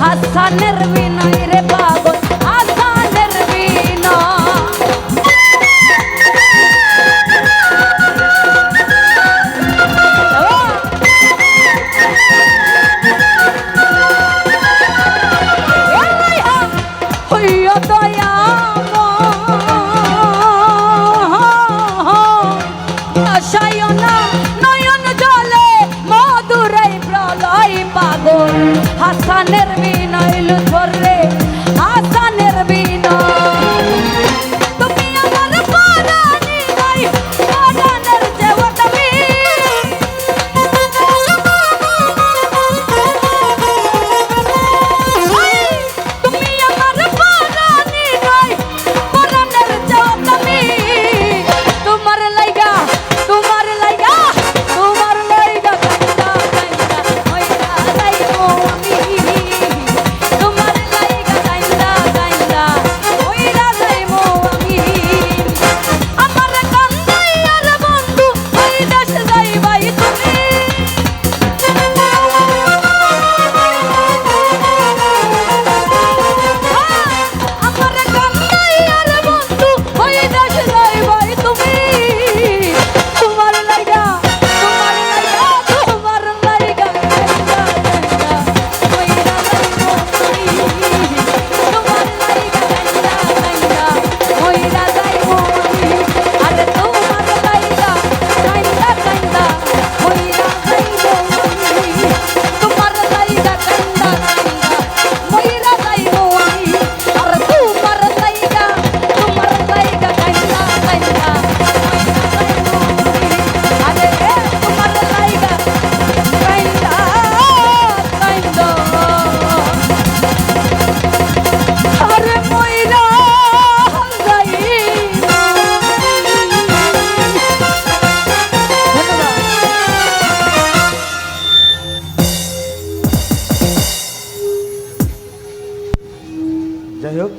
হাসানের বিনয় রে পাগল হাসানের হইয় দয়া আশায় না নয়ন জলে মধুরাই প্রলয় পাগল হাসানের বিনয় লুথরে হাসানের বিনয় তুমি আমার পরাণী নাই পরাণের যেও তুমি তুমি আমার পরাণী নাই পরাণের যেও তুমি তোমার লাইগা তোমার লাইগা তোমার লাইগা কান্দা কান্দা হইরা যাইবো আমি তোমার লাইগা কান্দা কান্দা হইরা যাইবো আমি আমার কান্দাইয়ার বন্ধু ওই দেশ যাইবাই তুমি আমার কান্দাইয়ার বন্ধু ওই দেশ যাইবাই তুমি তোমার লাইগা তোমার লাইগা তোমার লাইগা কান্দা কান্দা হইরা যাইবো আমি তোমার লাইগা কান্দা কান্দা হইরা যাইবো আমি আরে তোমার লাইগা কান্দা কান্দা হইরা যাইবো আমি তোমার লাইগা কান্দা কান্দা হইরা যাইবো আমি আরে তোমার লাইগা কান্দা কান্দা হইরা যাইবো আমি আরে তোমার লাইগা কান্দা কান্দা আরে মইরা যাইবো ধন্যবাদ। যাই হোক